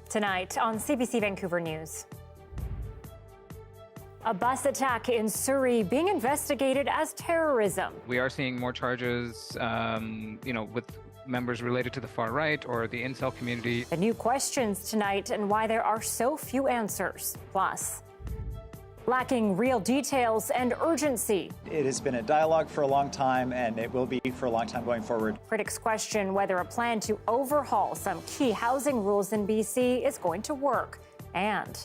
Tonight on CBC Vancouver News. A bus attack in Surrey being investigated as terrorism. We are seeing more charges, with members related to the far right or the incel community. The new questions tonight and why there are so few answers. Plus, lacking real details and urgency. It has been a dialogue for a long time, and it will be for a long time going forward. Critics question whether a plan to overhaul some key housing rules in BC is going to work. And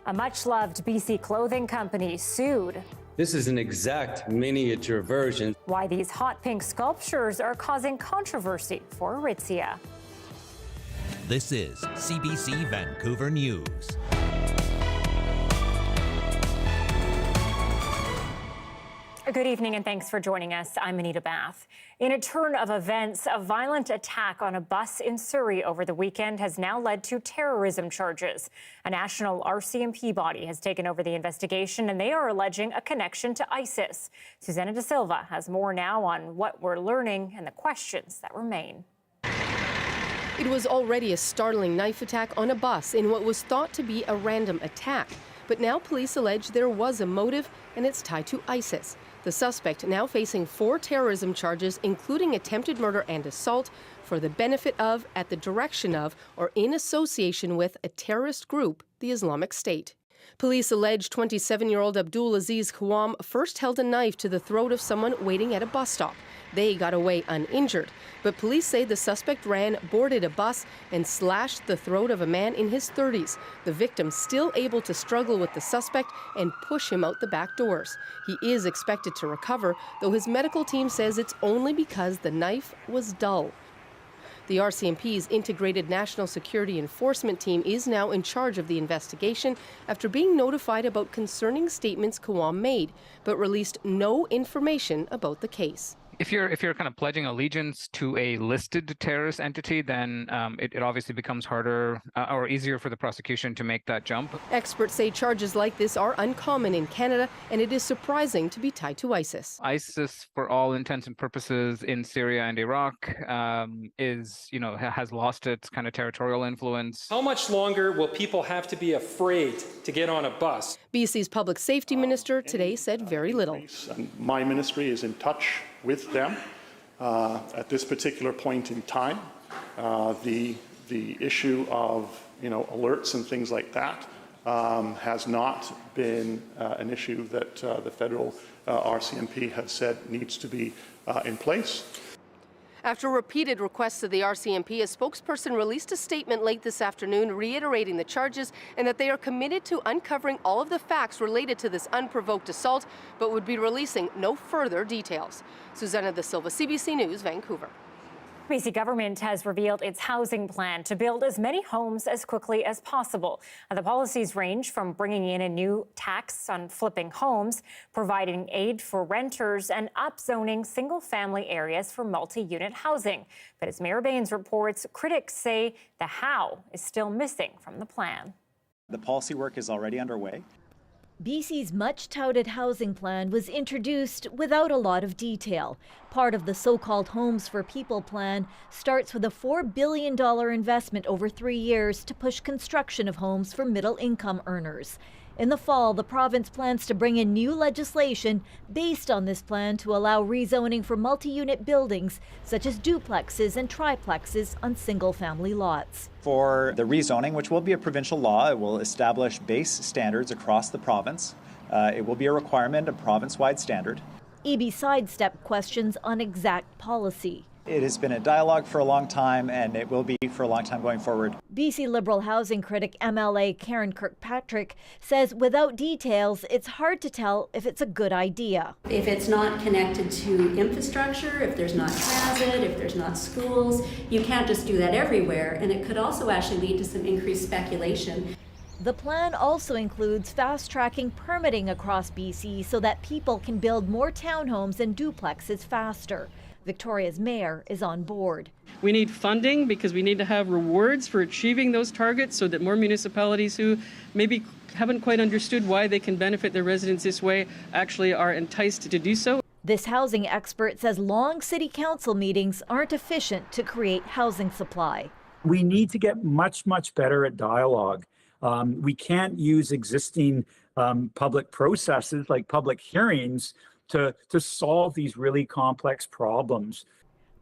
a much-loved BC clothing company sued. This is an exact miniature version. Why these hot pink sculptures are causing controversy for Aritzia. This is CBC Vancouver News. Good evening and thanks for joining us. I'm Anita Bathe. In a turn of events, a violent attack on a bus in Surrey over the weekend has now led to terrorism charges. A national RCMP body has taken over the investigation and they are alleging a connection to ISIS. Susanna Da Silva has more now on what we're learning and the questions that remain. It was already a startling knife attack on a bus in what was thought to be a random attack. But now police allege there was a motive and it's tied to ISIS. The suspect now facing 4 terrorism charges, including attempted murder and assault, for the benefit of, at the direction of, or in association with a terrorist group, the Islamic State. Police allege 27-year-old Abdul Aziz Kouam first held a knife to the throat of someone waiting at a bus stop. They got away uninjured, but police say the suspect ran, boarded a bus, and slashed the throat of a man in his 30s. The victim still able to struggle with the suspect and push him out the back doors. He is expected to recover, though his medical team says it's only because the knife was dull. The RCMP's Integrated National Security Enforcement Team is now in charge of the investigation after being notified about concerning statements Kouam made, but released no information about the case. If you're kind of pledging allegiance to a listed terrorist entity, then it obviously becomes harder or easier for the prosecution to make that jump. Experts say charges like this are uncommon in Canada, and it is surprising to be tied to ISIS. ISIS, for all intents and purposes, in Syria and Iraq, has lost its kind of territorial influence. How much longer will people have to be afraid to get on a bus? BC's public safety minister today said very little. My ministry is in touch with them at this particular point in time. The issue of alerts and things like that has not been an issue that the federal RCMP has said needs to be in place. After repeated requests to the RCMP, a spokesperson released a statement late this afternoon reiterating the charges and that they are committed to uncovering all of the facts related to this unprovoked assault, but would be releasing no further details. Susanna Da Silva, CBC News, Vancouver. BC government has revealed its housing plan to build as many homes as quickly as possible. The policies range from bringing in a new tax on flipping homes, providing aid for renters, and upzoning single-family areas for multi-unit housing. But as Mayor Baines reports, critics say the how is still missing from the plan. The policy work is already underway. BC's much-touted housing plan was introduced without a lot of detail. Part of the so-called Homes for People plan starts with a $4 billion investment over 3 years to push construction of homes for middle-income earners. In the fall, the province plans to bring in new legislation based on this plan to allow rezoning for multi-unit buildings, such as duplexes and triplexes on single-family lots. For the rezoning, which will be a provincial law, it will establish base standards across the province. It will be a requirement, a province-wide standard. EB sidestepped questions on exact policy. It has been a dialogue for a long time, and it will be for a long time going forward. BC Liberal housing critic MLA Karen Kirkpatrick says without details, it's hard to tell if it's a good idea. If it's not connected to infrastructure, if there's not transit, if there's not schools, you can't just do that everywhere, and it could also actually lead to some increased speculation. The plan also includes fast-tracking permitting across BC so that people can build more townhomes and duplexes faster. Victoria's mayor is on board. We need funding because we need to have rewards for achieving those targets so that more municipalities who maybe haven't quite understood why they can benefit their residents this way actually are enticed to do so. This housing expert says long city council meetings aren't efficient to create housing supply. We need to get much, much better at dialogue. We can't use existing public processes like public hearings to solve these really complex problems.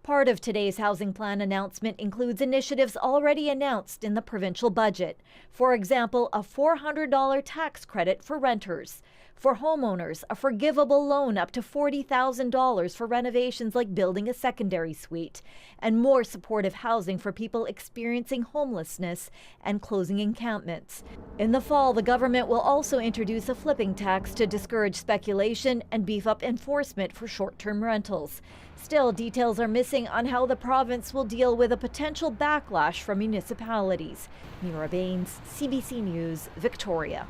Part of today's housing plan announcement includes initiatives already announced in the provincial budget. For example, a $400 tax credit for renters. For homeowners, a forgivable loan up to $40,000 for renovations like building a secondary suite. And more supportive housing for people experiencing homelessness and closing encampments. In the fall, the government will also introduce a flipping tax to discourage speculation and beef up enforcement for short-term rentals. Still, details are missing on how the province will deal with a potential backlash from municipalities. Mira Baines, CBC News, Victoria.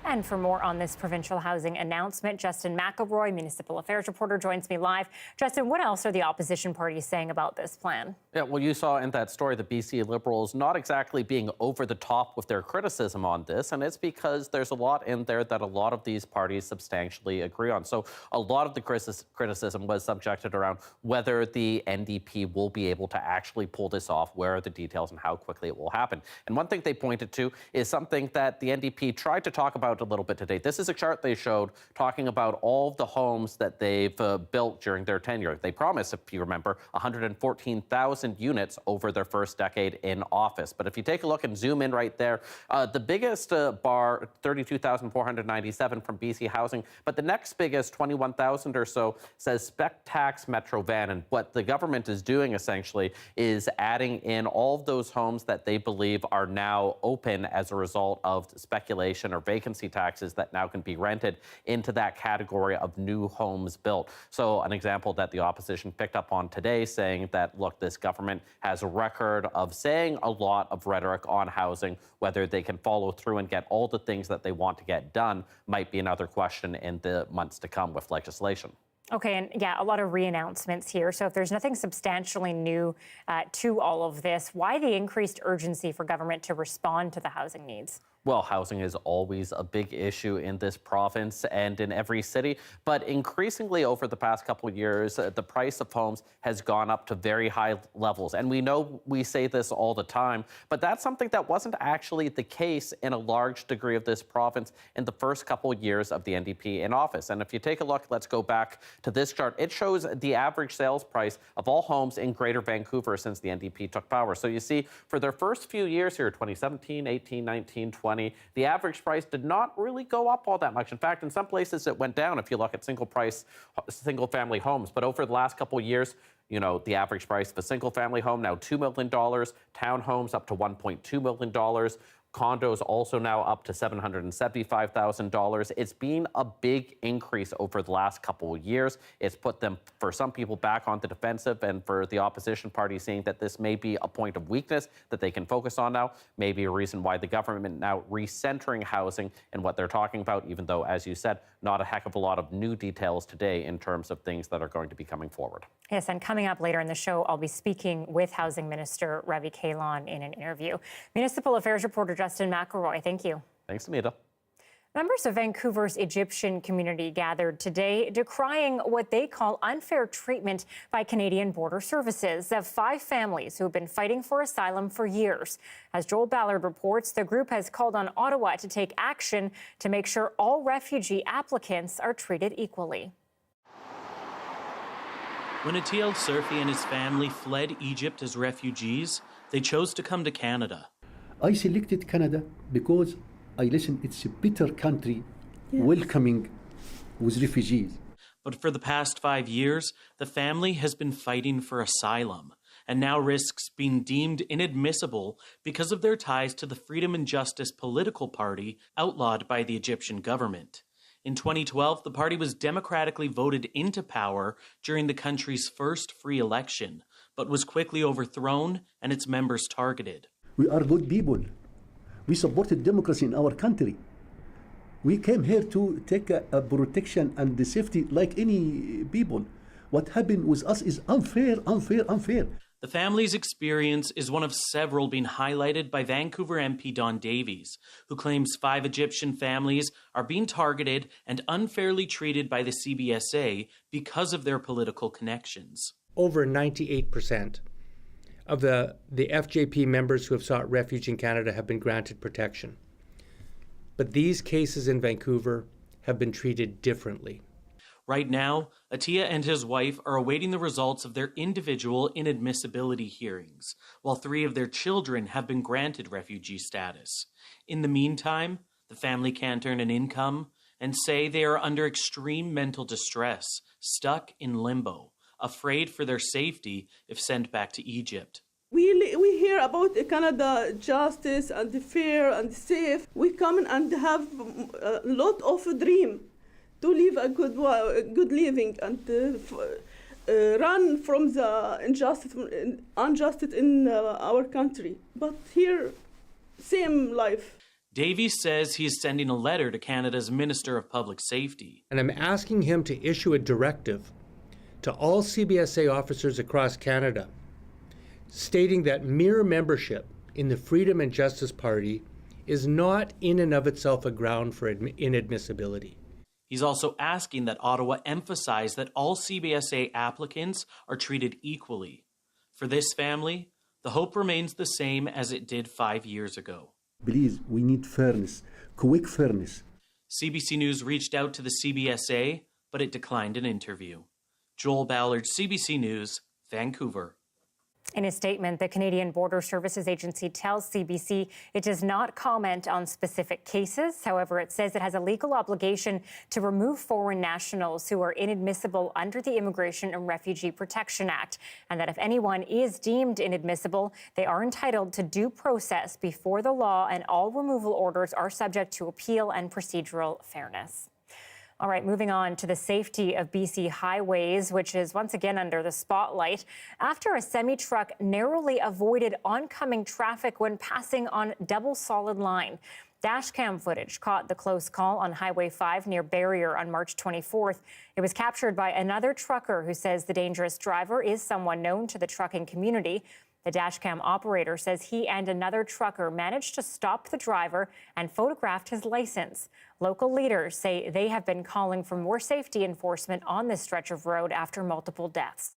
And for more on this provincial housing announcement, Justin McElroy, Municipal Affairs reporter, joins me live. Justin, what else are the opposition parties saying about this plan? Yeah, well, you saw in that story the BC Liberals not exactly being over the top with their criticism on this, and it's because there's a lot in there that a lot of these parties substantially agree on. So a lot of the criticism was subjected around whether the NDP will be able to actually pull this off, where are the details and how quickly it will happen. And one thing they pointed to is something that the NDP tried to talk about a little bit today. This is a chart they showed talking about all of the homes that they've built during their tenure. They promised, if you remember, 114,000 units over their first decade in office. But if you take a look and zoom in right there, the biggest bar, 32,497 from BC Housing, but the next biggest, 21,000 or so, says spec tax Metro Van. And what the government is doing essentially is adding in all of those homes that they believe are now open as a result of speculation or vacancy taxes that now can be rented into that category of new homes built. So an example that the opposition picked up on today, saying that, look, this government has a record of saying a lot of rhetoric on housing. Whether they can follow through and get all the things that they want to get done might be another question in the months to come with legislation. Okay, and yeah, a lot of re-announcements here. So if there's nothing substantially new to all of this, why the increased urgency for government to respond to the housing needs? Well, housing is always a big issue in this province and in every city, but increasingly over the past couple of years, the price of homes has gone up to very high levels. And we know we say this all the time, but that's something that wasn't actually the case in a large degree of this province in the first couple of years of the NDP in office. And if you take a look, let's go back to this chart. It shows the average sales price of all homes in Greater Vancouver since the NDP took power. So you see, for their first few years here, 2017, 18, 19, 20, the average price did not really go up all that much. In fact, in some places it went down if you look at single family homes. But over the last couple of years, you know, the average price of a single family home now $2 million, townhomes up to $1.2 million. Condos also now up to $775,000. It's been a big increase over the last couple of years. It's put them, for some people, back on the defensive, and for the opposition party seeing that this may be a point of weakness that they can focus on now, maybe a reason why the government now recentering housing and what they're talking about, even though, as you said, not a heck of a lot of new details today in terms of things that are going to be coming forward. Yes, and coming up later in the show, I'll be speaking with Housing Minister Ravi Kahlon in an interview. Municipal Affairs reporter Justin McElroy, thank you. Thanks, Anita. Members of Vancouver's Egyptian community gathered today decrying what they call unfair treatment by Canadian Border Services of 5 families who have been fighting for asylum for years. As Joel Ballard reports, the group has called on Ottawa to take action to make sure all refugee applicants are treated equally. When Atiel Surfi and his family fled Egypt as refugees, they chose to come to Canada. I selected Canada because I listen, it's a better country welcoming with refugees. But for the past 5 years, the family has been fighting for asylum and now risks being deemed inadmissible because of their ties to the Freedom and Justice political party outlawed by the Egyptian government. In 2012, the party was democratically voted into power during the country's first free election, but was quickly overthrown and its members targeted. We are good people. We supported democracy in our country. We came here to take a protection and the safety like any people. What happened with us is unfair. The family's experience is one of several being highlighted by Vancouver MP Don Davies, who claims 5 Egyptian families are being targeted and unfairly treated by the CBSA because of their political connections. Over 98% of the FJP members who have sought refuge in Canada have been granted protection. But these cases in Vancouver have been treated differently. Right now, Aritzia and his wife are awaiting the results of their individual inadmissibility hearings, while 3 of their children have been granted refugee status. In the meantime, the family can't earn an income and say they are under extreme mental distress, stuck in limbo, afraid for their safety if sent back to Egypt. We hear about Canada justice and fair and safe. We come and have a lot of dream to live a good living and run from the injustice in our country. But here, same life. Davies says he is sending a letter to Canada's Minister of Public Safety. And I'm asking him to issue a directive to all CBSA officers across Canada, stating that mere membership in the Freedom and Justice Party is not in and of itself a ground for inadmissibility. He's also asking that Ottawa emphasize that all CBSA applicants are treated equally. For this family, the hope remains the same as it did 5 years ago. Please, we need fairness, quick fairness. CBC News reached out to the CBSA, but it declined an interview. Joel Ballard, CBC News, Vancouver. In a statement, the Canadian Border Services Agency tells CBC it does not comment on specific cases. However, it says it has a legal obligation to remove foreign nationals who are inadmissible under the Immigration and Refugee Protection Act, and that if anyone is deemed inadmissible, they are entitled to due process before the law, and all removal orders are subject to appeal and procedural fairness. All right, moving on to the safety of BC highways, which is once again under the spotlight after a semi-truck narrowly avoided oncoming traffic when passing on double solid line. Dashcam footage caught the close call on Highway 5 near Barrier on March 24th. It was captured by another trucker who says the dangerous driver is someone known to the trucking community. The dashcam operator says he and another trucker managed to stop the driver and photographed his license. Local leaders say they have been calling for more safety enforcement on this stretch of road after multiple deaths.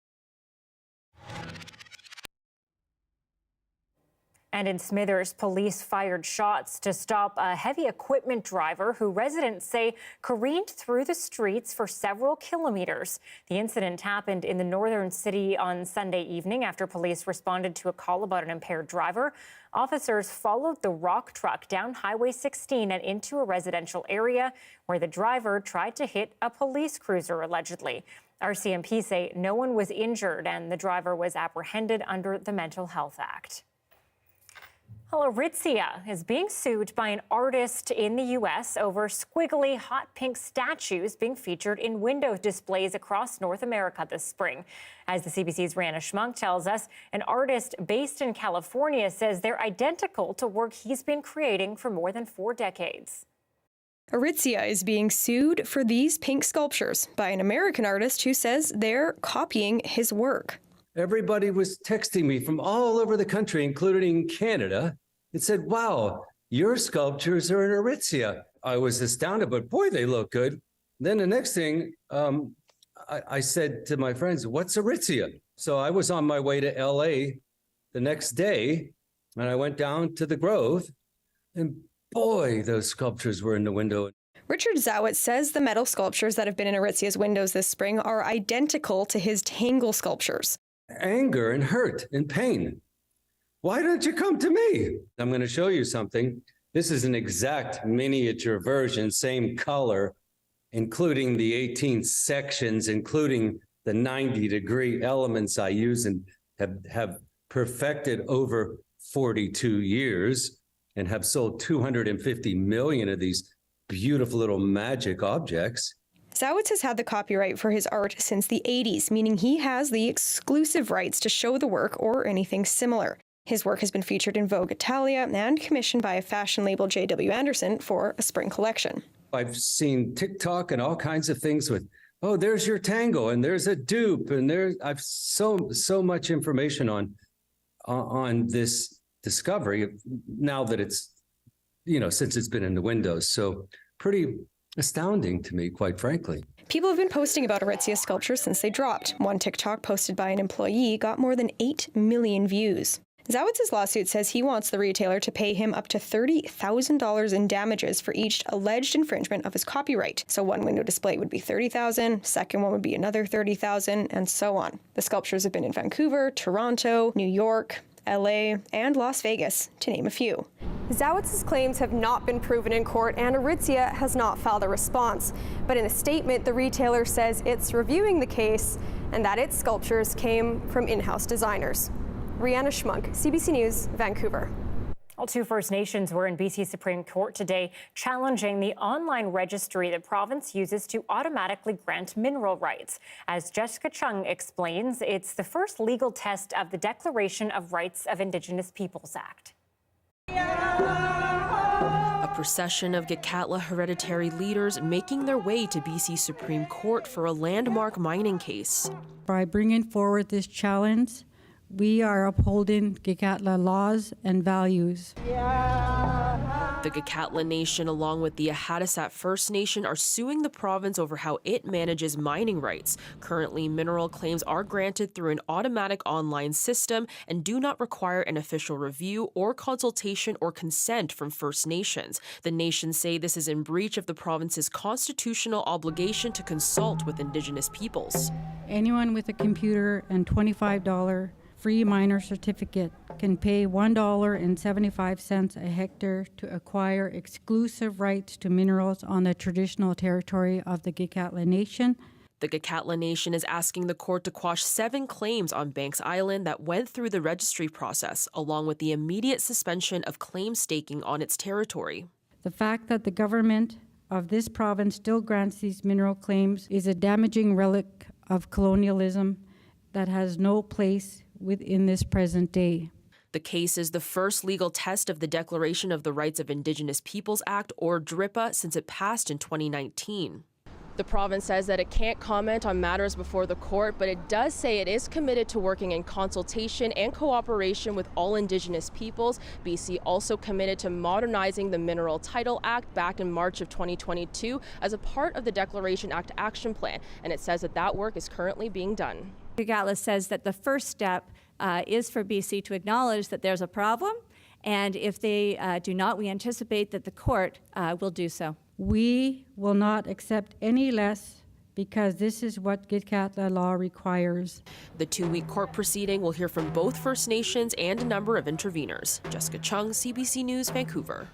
And in Smithers, police fired shots to stop a heavy equipment driver who residents say careened through the streets for several kilometers. The incident happened in the northern city on Sunday evening after police responded to a call about an impaired driver. Officers followed the rock truck down Highway 16 and into a residential area where the driver tried to hit a police cruiser, allegedly. RCMP say no one was injured and the driver was apprehended under the Mental Health Act. Well, Aritzia is being sued by an artist in the U.S. over squiggly hot pink statues being featured in window displays across North America this spring. As the CBC's Rihanna Schmunk tells us, an artist based in California says they're identical to work he's been creating for more than 4 decades. Aritzia is being sued for these pink sculptures by an American artist who says they're copying his work. Everybody was texting me from all over the country, including Canada. It said, wow, your sculptures are in Aritzia. I was astounded, but boy, they look good. Then the next thing, I said to my friends, what's Aritzia? So I was on my way to LA the next day, and I went down to the Grove, and boy, those sculptures were in the window. Richard Zawitz says the metal sculptures that have been in Aritzia's windows this spring are identical to his Tangle sculptures. Anger and hurt and pain. Why don't you come to me? I'm going to show you something. This is an exact miniature version, same color, including the 18 sections, including the 90-degree elements I use and have perfected over 42 years and have sold 250 million of these beautiful little magic objects. Zawitz has had the copyright for his art since the 80s, meaning he has the exclusive rights to show the work or anything similar. His work has been featured in Vogue Italia and commissioned by a fashion label J.W. Anderson for a spring collection. I've seen TikTok and all kinds of things with, oh, there's your tango and there's a dupe and I've so much information on this discovery now that it's, since it's been in the windows. So pretty astounding to me, quite frankly. People have been posting about Aritzia sculptures since they dropped. One TikTok posted by an employee got more than 8 million views. Zawitz's lawsuit says he wants the retailer to pay him up to $30,000 in damages for each alleged infringement of his copyright. So one window display would be $30,000, second one would be another $30,000, and so on. The sculptures have been in Vancouver, Toronto, New York, LA, and Las Vegas, to name a few. Zawitz's claims have not been proven in court, and Aritzia has not filed a response. But in a statement, the retailer says it's reviewing the case and that its sculptures came from in-house designers. Rihanna Schmunk, CBC News, Vancouver. Well, 2 First Nations were in BC Supreme Court today challenging the online registry the province uses to automatically grant mineral rights. As Jessica Chung explains, it's the first legal test of the Declaration of Rights of Indigenous Peoples Act. A procession of Gitxaala hereditary leaders making their way to BC Supreme Court for a landmark mining case. By bringing forward this challenge, we are upholding Gitxaala laws and values. The Gitxaala Nation, along with the Ahadisat First Nation, are suing the province over how it manages mining rights. Currently, mineral claims are granted through an automatic online system and do not require an official review or consultation or consent from First Nations. The nations say this is in breach of the province's constitutional obligation to consult with Indigenous peoples. Anyone with a computer and $25 free miner certificate can pay $1.75 a hectare to acquire exclusive rights to minerals on the traditional territory of the Gitxaala Nation. The Gitxaala Nation is asking the court to quash 7 claims on Banks Island that went through the registry process, along with the immediate suspension of claim staking on its territory. The fact that the government of this province still grants these mineral claims is a damaging relic of colonialism that has no place within this present day. The case is the first legal test of the Declaration of the Rights of Indigenous Peoples Act, or DRIPA, since it passed in 2019. The province says that it can't comment on matters before the court, but it does say it is committed to working in consultation and cooperation with all Indigenous peoples. BC also committed to modernizing the Mineral Title Act back in March of 2022 as a part of the Declaration Act Action Plan, and it says that that work is currently being done. Gitxaala says that the first step is for BC to acknowledge that there's a problem, and if they do not, we anticipate that the court will do so. We will not accept any less because this is what Gitxaala law requires. The 2-week court proceeding will hear from both First Nations and a number of interveners. Jessica Chung, CBC News, Vancouver.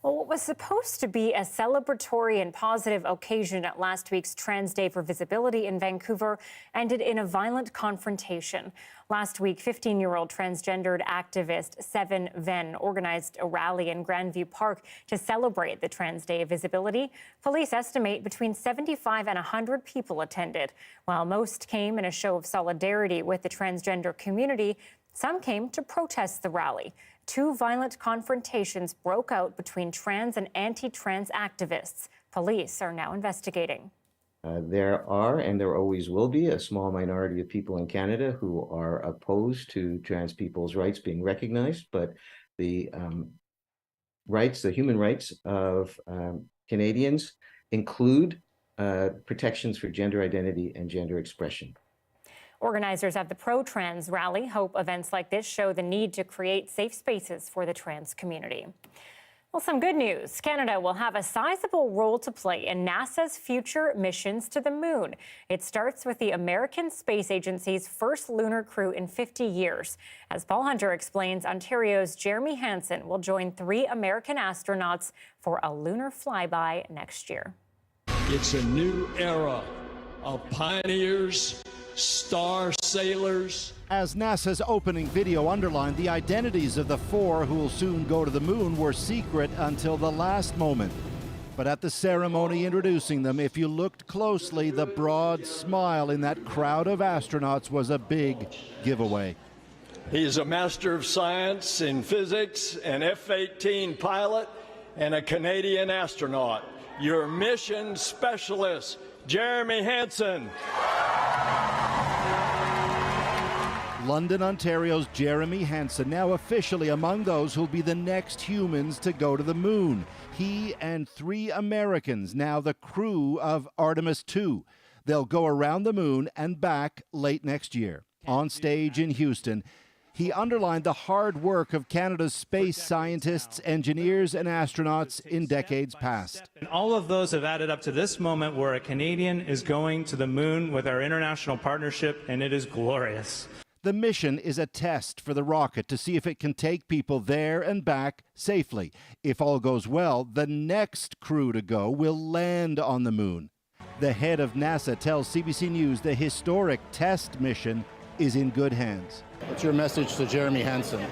Well, what was supposed to be a celebratory and positive occasion at last week's Trans Day for Visibility in Vancouver ended in a violent confrontation. Last week, 15-year-old transgendered activist Seven Ven organized a rally in Grandview Park to celebrate the Trans Day of Visibility. Police estimate between 75 and 100 people attended. While most came in a show of solidarity with the transgender community, some came to protest the rally. 2 violent confrontations broke out between trans and anti-trans activists. Police are now investigating. There are, and there always will be, a small minority of people in Canada who are opposed to trans people's rights being recognized, but the rights, the human rights of Canadians include protections for gender identity and gender expression. Organizers of the pro-trans rally hope events like this show the need to create safe spaces for the trans community. Well, some good news. Canada will have a sizable role to play in NASA's future missions to the moon. It starts with the American Space Agency's first lunar crew in 50 years. As Paul Hunter explains, Ontario's Jeremy Hansen will join 3 American astronauts for a lunar flyby next year. It's a new era of pioneers, star sailors. As NASA's opening video underlined, the identities of the 4 who will soon go to the moon were secret until the last moment. But at the ceremony introducing them, if you looked closely, the broad smile in that crowd of astronauts was a big giveaway. He's a Master of Science in Physics, an F-18 pilot, and a Canadian astronaut. Your mission specialist, Jeremy Hansen. London, Ontario's Jeremy Hansen now officially among those who'll be the next humans to go to the moon. He and 3 Americans, now the crew of Artemis 2. They'll go around the moon and back late next year. On stage in Houston, he underlined the hard work of Canada's space scientists, engineers, and astronauts in decades past. And all of those have added up to this moment where a Canadian is going to the moon with our international partnership, and it is glorious. The mission is a test for the rocket to see if it can take people there and back safely. If all goes well, the next crew to go will land on the moon. The head of NASA tells CBC News the historic test mission is in good hands. What's your message to Jeremy Hansen?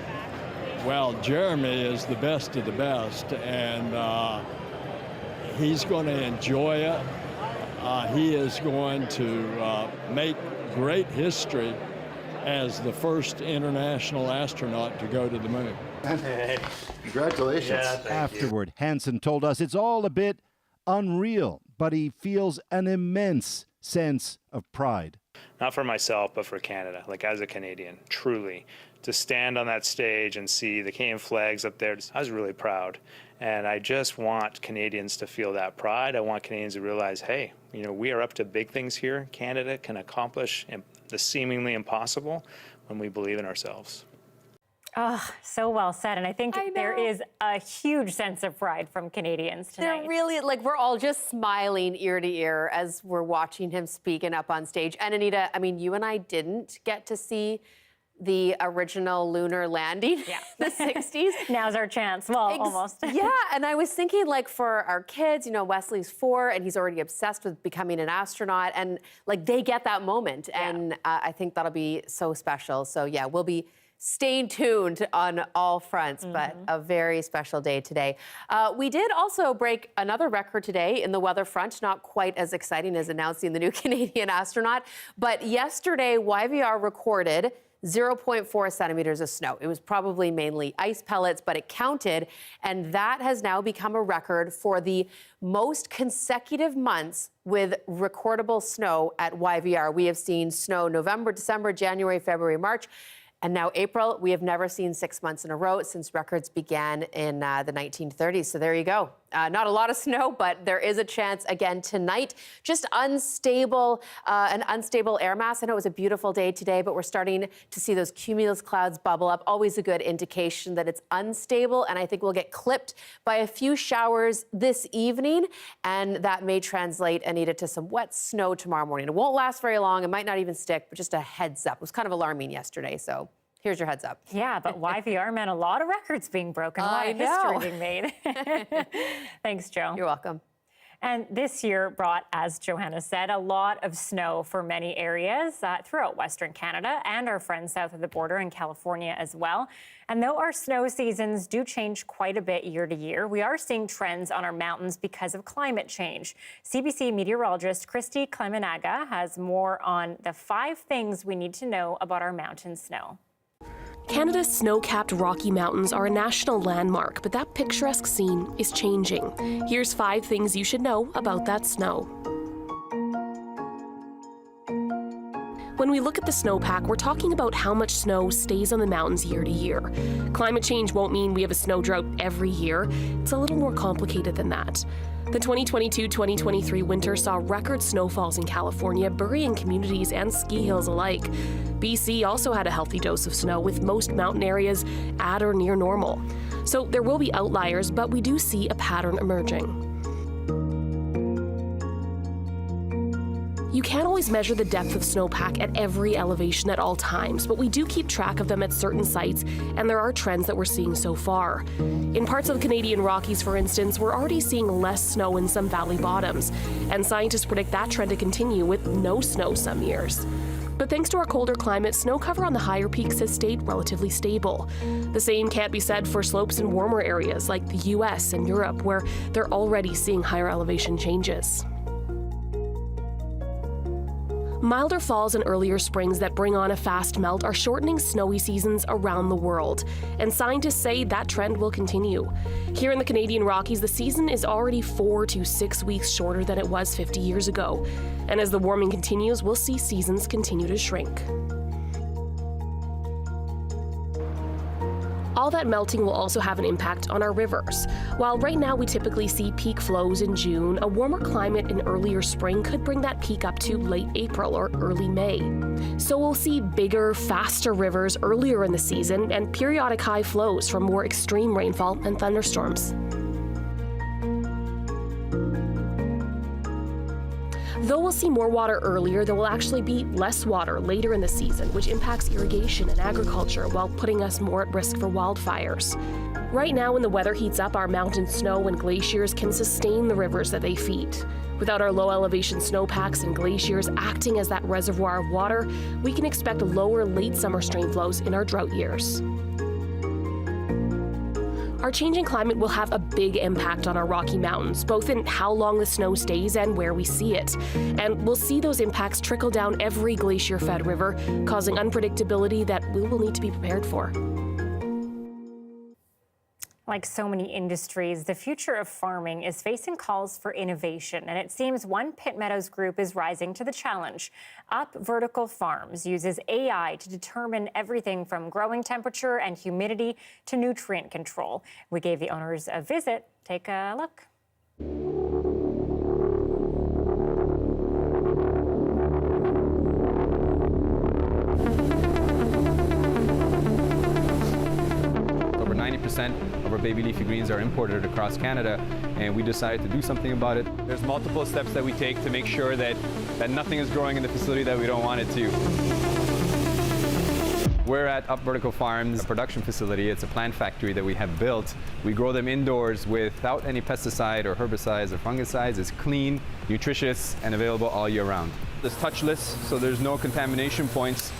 Well, Jeremy is the best of the best, and he's going to enjoy it. He is going to make great history as the first international astronaut to go to the moon. Congratulations. Yeah, afterward, Hansen told us it's all a bit unreal, but he feels an immense sense of pride. Not for myself, but for Canada, like as a Canadian, truly. To stand on that stage and see the Canadian flags up there, I was really proud. And I just want Canadians to feel that pride. I want Canadians to realize, hey, you know, we are up to big things here. Canada can accomplish the seemingly impossible when we believe in ourselves. Oh, so well said. And I think there is a huge sense of pride from Canadians tonight. They're really, like, we're all just smiling ear to ear as we're watching him speaking up on stage. And Anita, I mean, you and I didn't get to see the original lunar landing in the 60s. Now's our chance. Well, almost. Yeah, and I was thinking, like, for our kids, you know, Wesley's 4 and he's already obsessed with becoming an astronaut, and like they get that moment. And I think that'll be so special. So yeah, we'll be staying tuned on all fronts, but a very special day today. We did also break another record today in the weather front, not quite as exciting as announcing the new Canadian astronaut, but yesterday YVR recorded 0.4 centimeters of snow. It was probably mainly ice pellets, but it counted, and that has now become a record for the most consecutive months with recordable snow at YVR. We have seen snow November, December, January, February, March, and now April. We have never seen 6 months in a row since records began in the 1930s. So there you go. Not a lot of snow, but there is a chance again tonight. Just unstable, an unstable air mass. I know it was a beautiful day today, but we're starting to see those cumulus clouds bubble up. Always a good indication that it's unstable. And I think we'll get clipped by a few showers this evening. And that may translate, Anita, to some wet snow tomorrow morning. It won't last very long. It might not even stick, but just a heads up. It was kind of alarming yesterday, so here's your heads up. Yeah, but YVR meant a lot of records being broken, a lot of history being made. Thanks, Joe. You're welcome. And this year brought, as Johanna said, a lot of snow for many areas throughout Western Canada and our friends south of the border in California as well. And though our snow seasons do change quite a bit year to year, we are seeing trends on our mountains because of climate change. CBC meteorologist Christy Clemenaga has more on the 5 things we need to know about our mountain snow. Canada's snow-capped Rocky Mountains are a national landmark, but that picturesque scene is changing. Here's 5 things you should know about that snow. When we look at the snowpack, we're talking about how much snow stays on the mountains year to year. Climate change won't mean we have a snow drought every year. It's a little more complicated than that. The 2022-2023 winter saw record snowfalls in California, burying communities and ski hills alike. BC also had a healthy dose of snow, with most mountain areas at or near normal. So there will be outliers, but we do see a pattern emerging. You can't always measure the depth of snowpack at every elevation at all times, but we do keep track of them at certain sites, and there are trends that we're seeing so far. In parts of the Canadian Rockies, for instance, we're already seeing less snow in some valley bottoms, and scientists predict that trend to continue with no snow some years. But thanks to our colder climate, snow cover on the higher peaks has stayed relatively stable. The same can't be said for slopes in warmer areas like the US and Europe, where they're already seeing higher elevation changes. Milder falls and earlier springs that bring on a fast melt are shortening snowy seasons around the world, and scientists say that trend will continue. Here in the Canadian Rockies, the season is already 4 to 6 weeks shorter than it was 50 years ago. And as the warming continues, we'll see seasons continue to shrink. all that melting will also have an impact on our rivers. While right now we typically see peak flows in June, a warmer climate in earlier spring could bring that peak up to late April or early May. So we'll see bigger, faster rivers earlier in the season and periodic high flows from more extreme rainfall and thunderstorms. Though we'll see more water earlier, there will actually be less water later in the season, which impacts irrigation and agriculture while putting us more at risk for wildfires. Right now, when the weather heats up, our mountain snow and glaciers can sustain the rivers that they feed. Without our low elevation snowpacks and glaciers acting as that reservoir of water, we can expect lower late summer stream flows in our drought years. Our changing climate will have a big impact on our Rocky Mountains, both in how long the snow stays and where we see it. And we'll see those impacts trickle down every glacier-fed river, causing unpredictability that we will need to be prepared for. Like so many industries, the future of farming is facing calls for innovation, and it seems one Pitt Meadows group is rising to the challenge. Up Vertical Farms uses AI to determine everything from growing temperature and humidity to nutrient control. We gave the owners a visit. Take a look. Over 90% of our baby leafy greens are imported across Canada, and we decided to do something about it. There's multiple steps that we take to make sure that nothing is growing in the facility that we don't want it to. We're at Up Vertical Farms, a production facility. It's a plant factory that we have built. We grow them indoors without any pesticide or herbicides or fungicides. It's clean, nutritious, and available all year round. It's touchless, so there's no contamination points.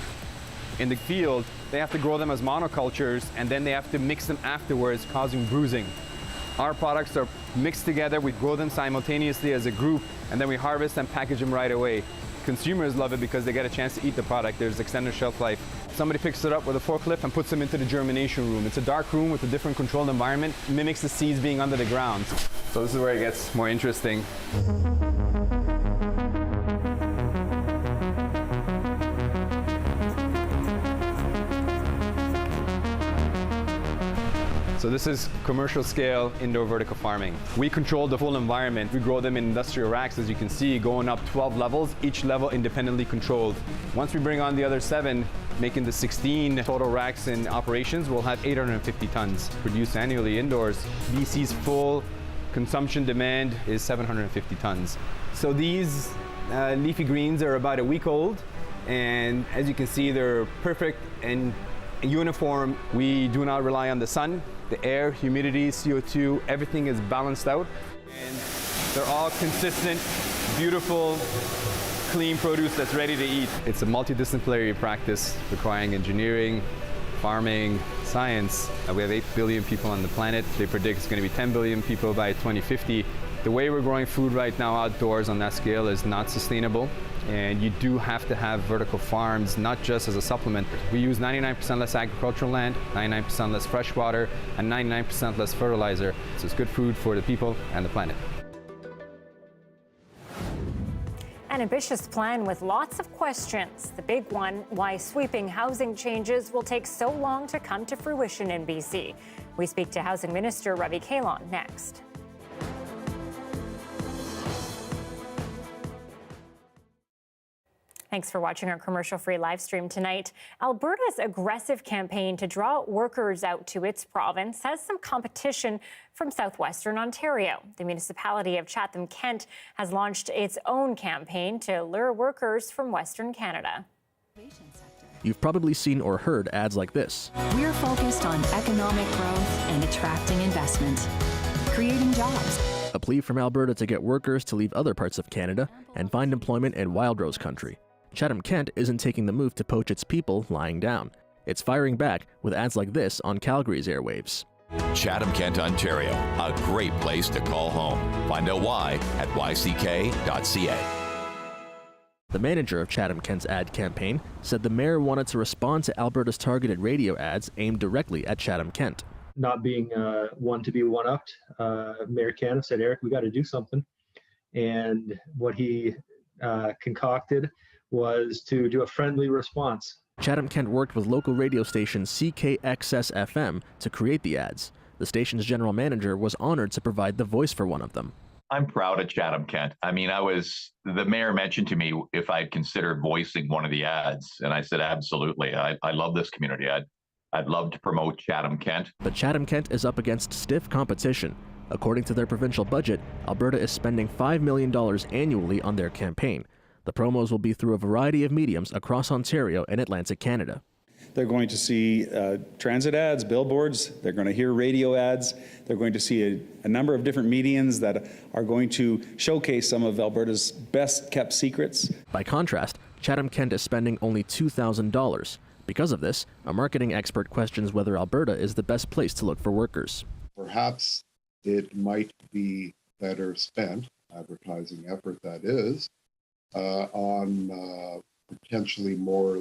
In the field, they have to grow them as monocultures, and then they have to mix them afterwards, causing bruising. Our products are mixed together. We grow them simultaneously as a group, and then we harvest and package them right away. Consumers love it because they get a chance to eat the product. There's extended shelf life. Somebody picks it up with a forklift and puts them into the germination room. It's a dark room with a different controlled environment. It mimics the seeds being under the ground. So this is where it gets more interesting. So this is commercial scale indoor vertical farming. We control the full environment. We grow them in industrial racks, as you can see, going up 12 levels, each level independently controlled. Once we bring on the other 7, making the 16 total racks in operations, we'll have 850 tons produced annually indoors. BC's full consumption demand is 750 tons. So these leafy greens are about a week old, and as you can see, they're perfect and uniform. We do not rely on the sun. The air, humidity, CO2, everything is balanced out. And they're all consistent, beautiful, clean produce that's ready to eat. It's a multidisciplinary practice requiring engineering, farming, science. We have 8 billion people on the planet. They predict it's going to be 10 billion people by 2050. The way we're growing food right now outdoors on that scale is not sustainable. And you do have to have vertical farms, not just as a supplement. We use 99% less agricultural land, 99% less fresh water, and 99% less fertilizer. So it's good food for the people and the planet. An ambitious plan with lots of questions. The big one, why sweeping housing changes will take so long to come to fruition in BC. We speak to Housing Minister Ravi Kahlon next. Thanks for watching our commercial-free live stream tonight. Alberta's aggressive campaign to draw workers out to its province has some competition from southwestern Ontario. The municipality of Chatham-Kent has launched its own campaign to lure workers from Western Canada. You've probably seen or heard ads like this. We're focused on economic growth and attracting investment, creating jobs. A plea from Alberta to get workers to leave other parts of Canada and find employment in Wildrose country. Chatham-Kent isn't taking the move to poach its people lying down. It's firing back with ads like this on Calgary's airwaves. Chatham-Kent, Ontario, a great place to call home. Find out why at yck.ca. The manager of Chatham-Kent's ad campaign said the mayor wanted to respond to Alberta's targeted radio ads aimed directly at Chatham-Kent. Not being one to be one-upped, Mayor Cannon said, Eric, we got to do something. And what he concocted was to do a friendly response. Chatham-Kent worked with local radio station CKXS-FM to create the ads. The station's general manager was honored to provide the voice for one of them. I'm proud of Chatham-Kent. I mean, the mayor mentioned to me if I'd considered voicing one of the ads, and I said, absolutely. I love this community. I'd love to promote Chatham-Kent. But Chatham-Kent is up against stiff competition. According to their provincial budget, Alberta is spending $5 million annually on their campaign. The promos will be through a variety of mediums across Ontario and Atlantic Canada. They're going to see transit ads, billboards, they're going to hear radio ads, they're going to see a number of different mediums that are going to showcase some of Alberta's best kept secrets. By contrast, Chatham-Kent is spending only $2,000. Because of this, a marketing expert questions whether Alberta is the best place to look for workers. Perhaps it might be better spent, advertising effort that is, on potentially more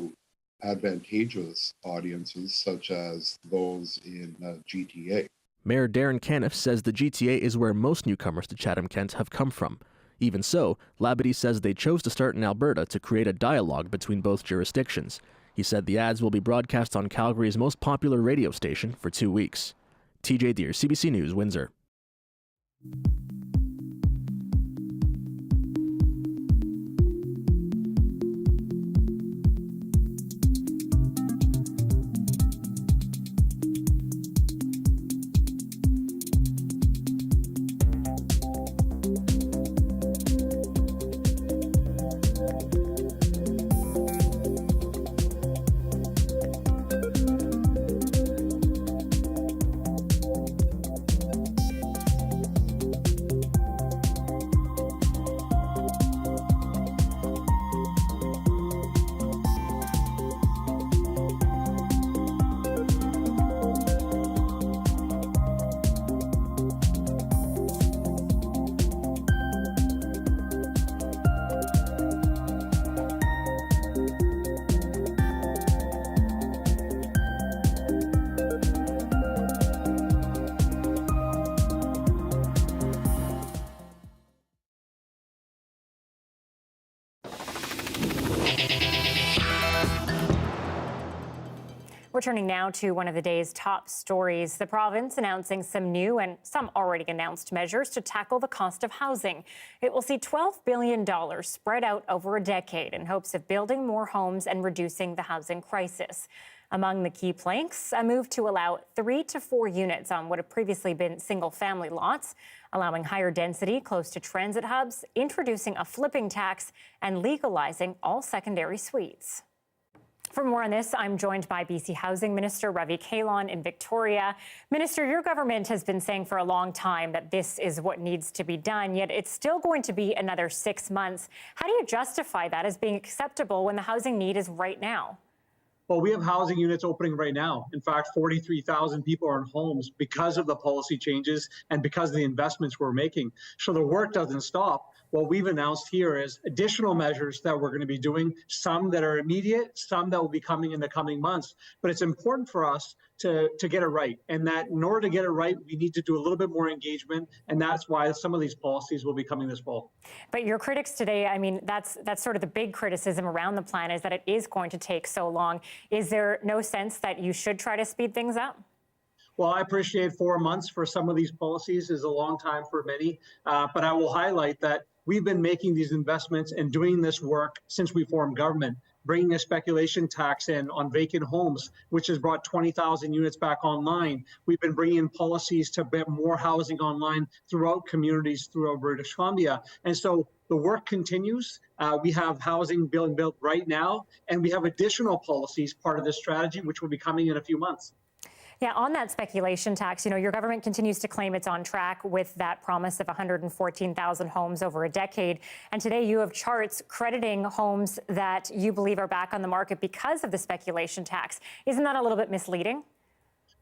advantageous audiences such as those in GTA. Mayor Darren Caniff says the GTA is where most newcomers to Chatham-Kent have come from. Even so, Labadie says they chose to start in Alberta to create a dialogue between both jurisdictions. He said the ads will be broadcast on Calgary's most popular radio station for 2 weeks. TJ Deere, CBC News, Windsor. We're turning now to one of the day's top stories. The province announcing some new and some already announced measures to tackle the cost of housing. It will see $12 billion spread out over a decade in hopes of building more homes and reducing the housing crisis. Among the key planks, a move to allow 3 to 4 units on what have previously been single-family lots, allowing higher density close to transit hubs, introducing a flipping tax, and legalizing all secondary suites. For more on this, I'm joined by BC Housing Minister Ravi Kahlon in Victoria. Minister, your government has been saying for a long time that this is what needs to be done, yet it's still going to be another 6 months. How do you justify that as being acceptable when the housing need is right now? Well, we have housing units opening right now. In fact, 43,000 people are in homes because of the policy changes and because of the investments we're making. So the work doesn't stop. What we've announced here is additional measures that we're going to be doing, some that are immediate, some that will be coming in the coming months. But it's important for us to get it right. And that in order to get it right, we need to do a little bit more engagement. And that's why some of these policies will be coming this fall. But your critics today, I mean, that's sort of the big criticism around the plan is that it is going to take so long. Is there no sense that you should try to speed things up? Well, I appreciate 4 months for some of these policies is a long time for many, but I will highlight that we've been making these investments and doing this work since we formed government, bringing a speculation tax in on vacant homes, which has brought 20,000 units back online. We've been bringing in policies to get more housing online throughout communities throughout British Columbia. And so the work continues. We have housing being built right now, and we have additional policies, part of this strategy, which will be coming in a few months. Yeah, on that speculation tax, you know, your government continues to claim it's on track with that promise of 114,000 homes over a decade. And today you have charts crediting homes that you believe are back on the market because of the speculation tax. Isn't that a little bit misleading?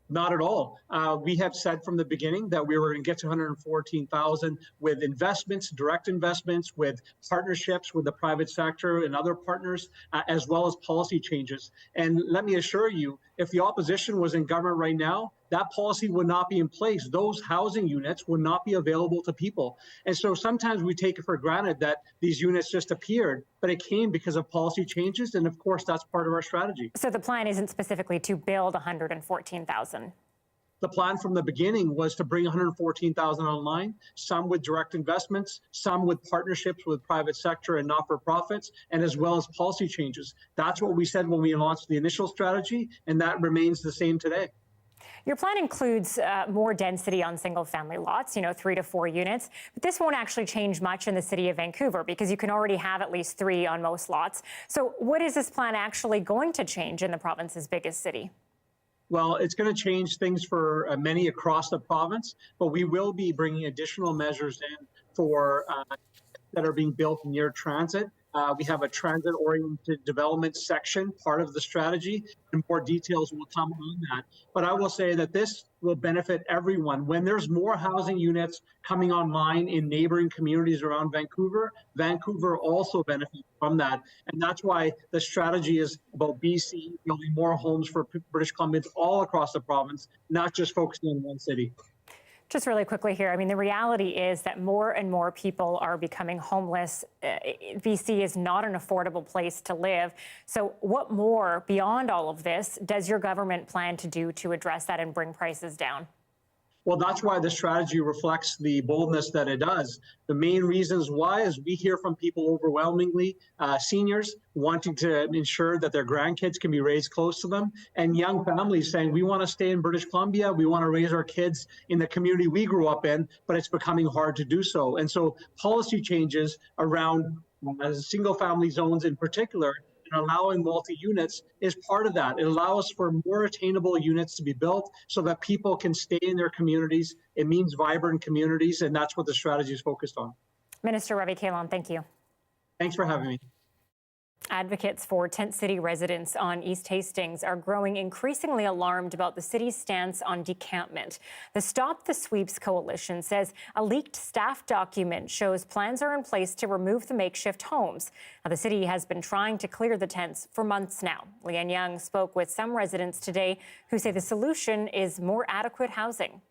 Not at all. We have said from the beginning that we were going to get to 114,000 with investments, direct investments, with partnerships with the private sector and other partners, as well as policy changes. And let me assure you, if the opposition was in government right now, that policy would not be in place. Those housing units would not be available to people. And so sometimes we take it for granted that these units just appeared, but it came because of policy changes. And of course, that's part of our strategy. So the plan isn't specifically to build 114,000. The plan from the beginning was to bring 114,000 online, some with direct investments, some with partnerships with private sector and not-for-profits, and as well as policy changes. That's what we said when we launched the initial strategy, and that remains the same today. Your plan includes more density on single-family lots, 3 to 4 units. But this won't actually change much in the city of Vancouver because you can already have at least 3 on most lots. So what is this plan actually going to change in the province's biggest city? Well, it's going to change things for many across the province, but we will be bringing additional measures in for that are being built near transit. We have a transit-oriented development section, part of the strategy, and more details will come on that. But I will say that this will benefit everyone. When there's more housing units coming online in neighboring communities around Vancouver, Vancouver also benefits from that. And that's why the strategy is about BC building more homes for British Columbians all across the province, not just focusing on one city. Just really quickly here, the reality is that more and more people are becoming homeless. BC is not an affordable place to live. So what more, beyond all of this, does your government plan to do to address that and bring prices down? Well, that's why the strategy reflects the boldness that it does. The main reasons why is we hear from people overwhelmingly, seniors wanting to ensure that their grandkids can be raised close to them, and young families saying, we want to stay in British Columbia, we want to raise our kids in the community we grew up in, but it's becoming hard to do so. And so policy changes around single family zones in particular, and allowing multi-units is part of that. It allows for more attainable units to be built so that people can stay in their communities. It means vibrant communities, and that's what the strategy is focused on. Minister Ravi Kahlon, thank you. Thanks for having me. Advocates for tent city residents on East Hastings are growing increasingly alarmed about the city's stance on decampment. The Stop the Sweeps Coalition says a leaked staff document shows plans are in place to remove the makeshift homes. Now, the city has been trying to clear the tents for months now. Leanne Young spoke with some residents today who say the solution is more adequate housing.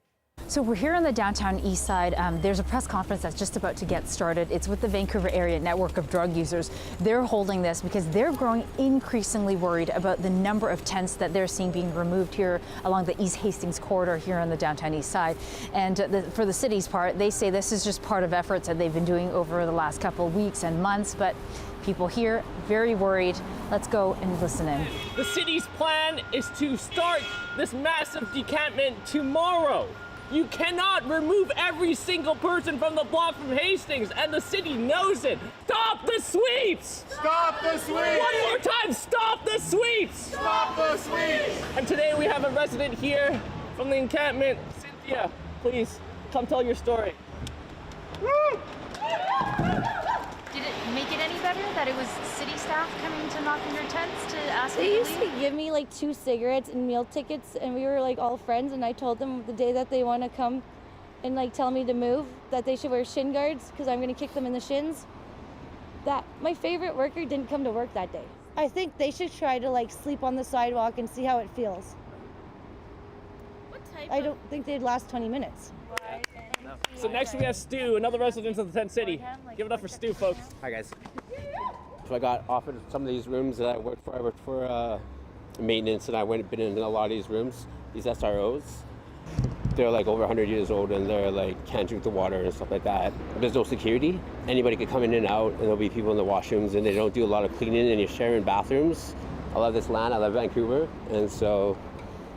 So we're here on the downtown east side. There's a press conference that's just about to get started. It's with the Vancouver Area Network of Drug Users. They're holding this because they're growing increasingly worried about the number of tents that they're seeing being removed here along the East Hastings corridor here on the downtown east side. And for the city's part, they say this is just part of efforts that they've been doing over the last couple of weeks and months. But people here very worried. Let's go and listen in. The city's plan is to start this massive decampment tomorrow. You cannot remove every single person from the block from Hastings, and the city knows it. Stop the sweeps! Stop the sweeps! One more time, stop the sweeps! Stop the sweeps! And today we have a resident here from the encampment. Cynthia, please, come tell your story. Woo! Did it make it any better that it was city staff coming to knock on your tents to ask They you used to give me like 2 cigarettes and meal tickets, and we were like all friends, and I told them the day that they want to come and like tell me to move that they should wear shin guards because I'm going to kick them in the shins. That my favorite worker didn't come to work that day. I think they should try to like sleep on the sidewalk and see how it feels. I don't think they'd last 20 minutes. So next we have Stu, another resident of the tent city. Give it up for Stu, folks. Hi guys. So I got offered some of these rooms that I worked for maintenance, and I been in a lot of these rooms, these SROs. They're like over 100 years old, and they're like can't drink the water and stuff like that. There's no security. Anybody could come in and out, and there'll be people in the washrooms, and they don't do a lot of cleaning, and you're sharing bathrooms. I love this land. I love Vancouver, and so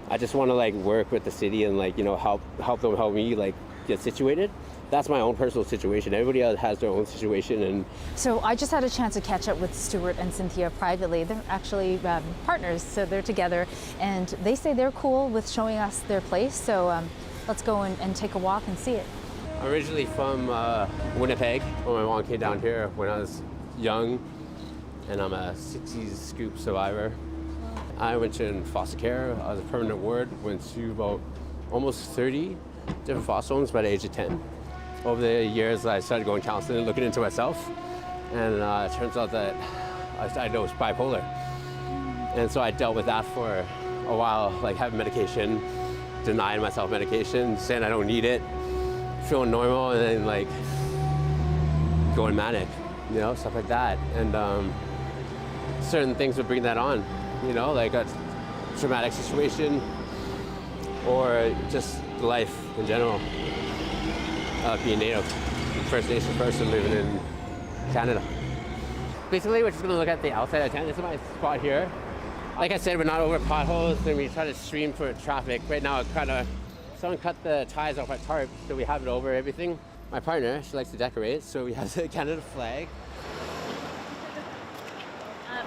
I just want to like work with the city and like help them help me like get situated. That's my own personal situation. Everybody else has their own situation. And so I just had a chance to catch up with Stuart and Cynthia privately. They're actually partners, so they're together, and they say they're cool with showing us their place. So let's go and take a walk and see it. I'm originally from Winnipeg. When my mom came down here when I was young, and I'm a 60s scoop survivor. I went to foster care. I was a permanent ward. Went to about almost 30 different foster homes by the age of 10. Over the years, I started going counseling and looking into myself, and it turns out that I was bipolar. And so I dealt with that for a while, like having medication, denying myself medication, saying I don't need it, feeling normal, and then like going manic, you know, stuff like that. And certain things would bring that on, you know, like a traumatic situation or just life in general. Being Native, First Nation person living in Canada. Basically, we're just going to look at the outside of town. This is my spot here. Like I said, we're not over potholes, and we try to stream for traffic. Right now, someone cut the ties off our tarp, so we have it over everything. My partner, she likes to decorate, so we have the Canada flag.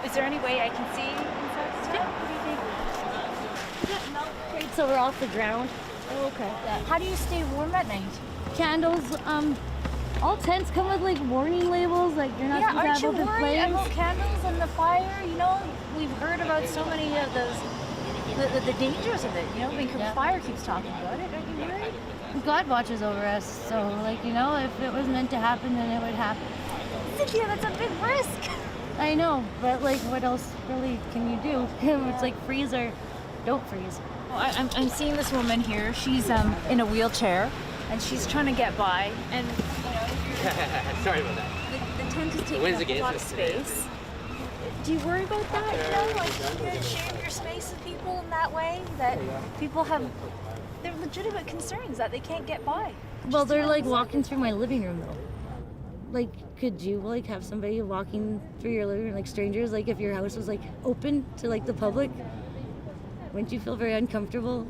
Is there any way I can see inside? Yeah. What do you think? Yeah, milk crates over off the ground. Oh, okay. Yeah. How do you stay warm at night? Candles. All tents come with like warning labels, like you're not supposed to have open flames. Aren't you worried about candles and the fire? You know, we've heard about so many of those, the dangers of it. You know, Vancouver Fire keeps talking about it. Aren't you worried? God watches over us, so like, you know, if it was meant to happen, then it would happen. Cynthia, that's a big risk. I know, but like, what else really can you do? It's like freeze or don't freeze. Well, I'm seeing this woman here. She's in a wheelchair, and she's trying to get by. And Sorry about that. The tent is taking up a lot of space. Do you worry about that? You know, like you're sharing your space with people in that way. That people have their legitimate concerns that they can't get by. Well, they're like walking through my living room though. Like, could you like have somebody walking through your living room, like strangers? Like, if your house was like open to like the public, wouldn't you feel very uncomfortable?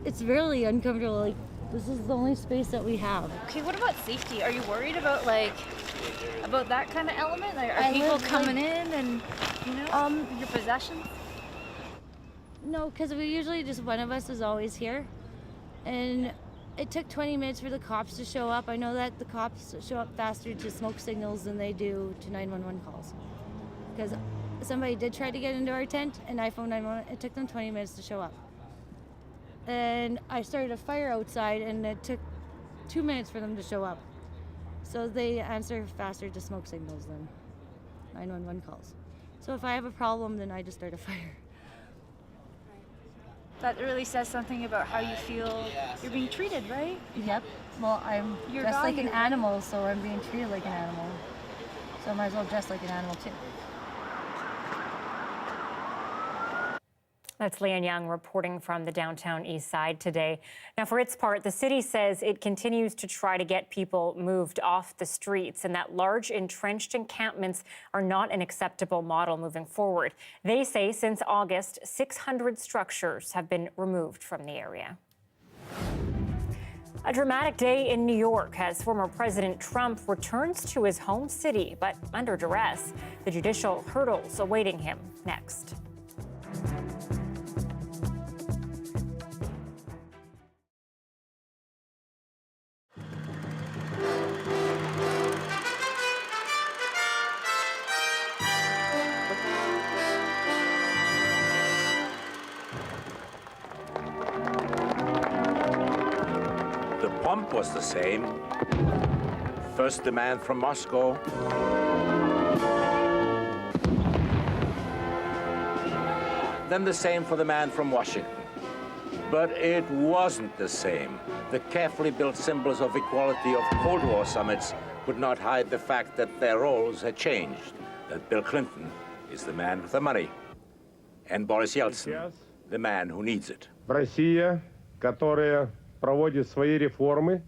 It's really uncomfortable. Like, this is the only space that we have. Okay, what about safety? Are you worried about that kind of element? Like, are people coming in and, you know, your possessions? No, because we usually just one of us is always here, and it took 20 minutes for the cops to show up. I know that the cops show up faster to smoke signals than they do to 911 calls. Because somebody did try to get into our tent, and I phoned 911. It took them 20 minutes to show up. And I started a fire outside, and it took 2 minutes for them to show up. So they answer faster to smoke signals than 911 calls. So if I have a problem, then I just start a fire. That really says something about how you feel you're being treated, right? Yep. Well, I'm dressed like an animal, so I'm being treated like an animal. So I might as well dress like an animal too. That's Leanne Young reporting from the downtown east side today. Now, for its part, the city says it continues to try to get people moved off the streets and that large entrenched encampments are not an acceptable model moving forward. They say since August, 600 structures have been removed from the area. A dramatic day in New York as former President Trump returns to his home city, but under duress. The judicial hurdles awaiting him next. The pump was the same. First demand from Moscow. Then the same for the man from Washington. But it wasn't the same. The carefully built symbols of equality of Cold War summits could not hide the fact that their roles had changed, that Bill Clinton is the man with the money, and Boris Yeltsin, the man who needs it. Россия, которая проводит свои реформы.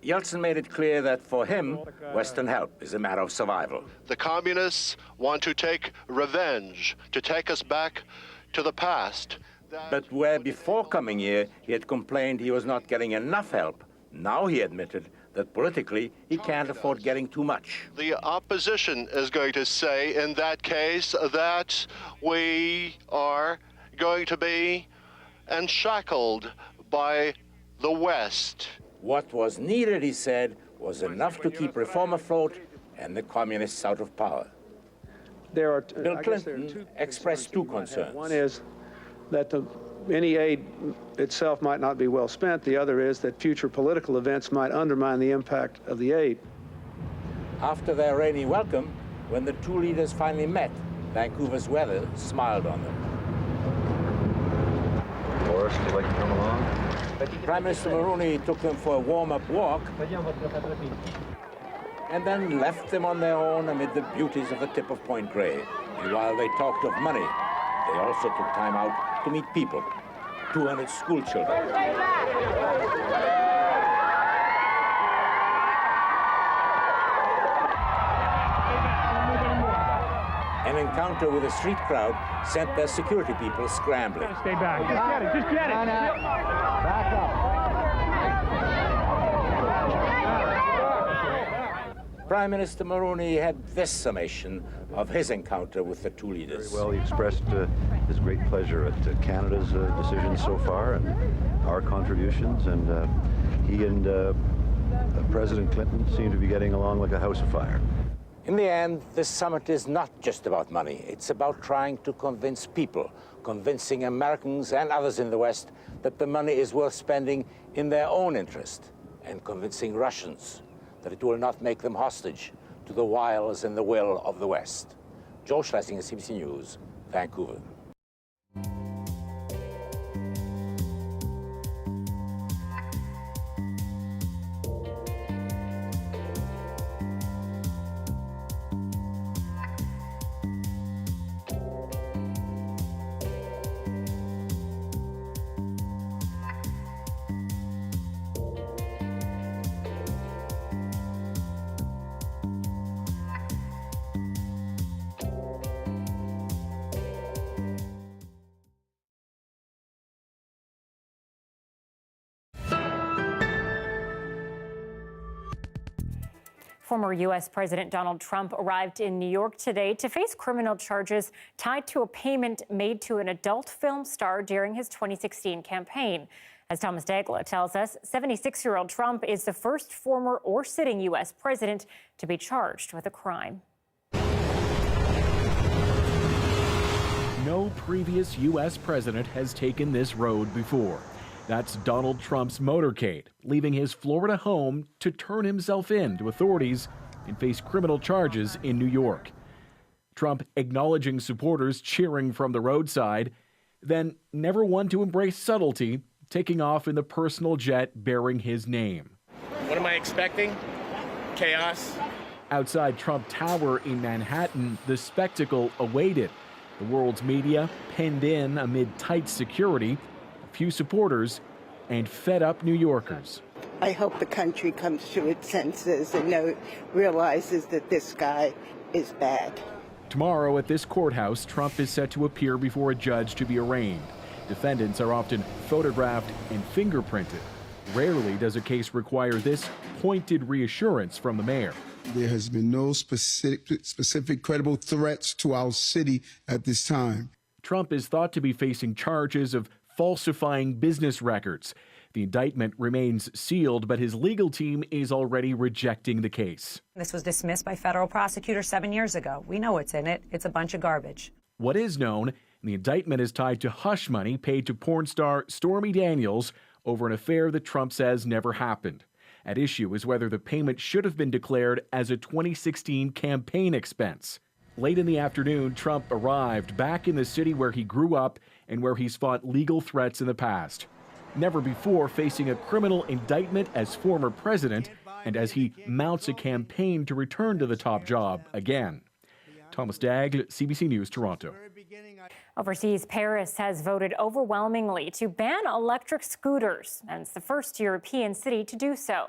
Yeltsin made it clear that for him, Western help is a matter of survival. The communists want to take revenge, to take us back to the past. But where before coming here, he had complained he was not getting enough help, now he admitted that politically he can't afford getting too much. The opposition is going to say in that case that we are going to be enshackled by the West. What was needed, he said, was enough to keep reform afloat and the communists out of power. Bill Clinton expressed two concerns. One is that any aid itself might not be well spent. The other is that future political events might undermine the impact of the aid. After their rainy welcome, when the two leaders finally met, Vancouver's weather smiled on them. Boris, would you like to come along? Prime Minister Mulroney took them for a warm-up walk and then left them on their own amid the beauties of the tip of Point Grey. And while they talked of money, they also took time out to meet people, 200 school children. An encounter with a street crowd sent their security people scrambling. Stay back. Just get it. Just get it. Back up. Prime Minister Mulroney had this summation of his encounter with the two leaders. Very well, he expressed his great pleasure at Canada's decisions so far and our contributions, and he and President Clinton seem to be getting along like a house of fire. In the end, this summit is not just about money. It's about trying to convince people, convincing Americans and others in the West that the money is worth spending in their own interest, and convincing Russians that it will not make them hostage to the wiles and the will of the West. Joe Schlesinger, CBC News, Vancouver. Former U.S. President Donald Trump arrived in New York today to face criminal charges tied to a payment made to an adult film star during his 2016 campaign. As Thomas Dagla tells us, 76-year-old Trump is the first former or sitting U.S. president to be charged with a crime. No previous U.S. president has taken this road before. That's Donald Trump's motorcade, leaving his Florida home to turn himself in to authorities and face criminal charges in New York. Trump acknowledging supporters cheering from the roadside, then never one to embrace subtlety, taking off in the personal jet bearing his name. What am I expecting? Chaos. Outside Trump Tower in Manhattan, the spectacle awaited. The world's media penned in amid tight security, few supporters, and fed-up New Yorkers. I hope the country comes to its senses and realizes that this guy is bad. Tomorrow at this courthouse, Trump is set to appear before a judge to be arraigned. Defendants are often photographed and fingerprinted. Rarely does a case require this pointed reassurance from the mayor. There has been no specific credible threats to our city at this time. Trump is thought to be facing charges of falsifying business records. The indictment remains sealed, but his legal team is already rejecting the case. This was dismissed by federal prosecutors 7 years ago. We know what's in it. It's a bunch of garbage. What is known, the indictment is tied to hush money paid to porn star Stormy Daniels over an affair that Trump says never happened. At issue is whether the payment should have been declared as a 2016 campaign expense. Late in the afternoon, Trump arrived back in the city where he grew up and where he's fought legal threats in the past. Never before facing a criminal indictment as former president and as he mounts a campaign to return to the top job again. Thomas Dagg, CBC News, Toronto. Overseas, Paris has voted overwhelmingly to ban electric scooters, and it's the first European city to do so.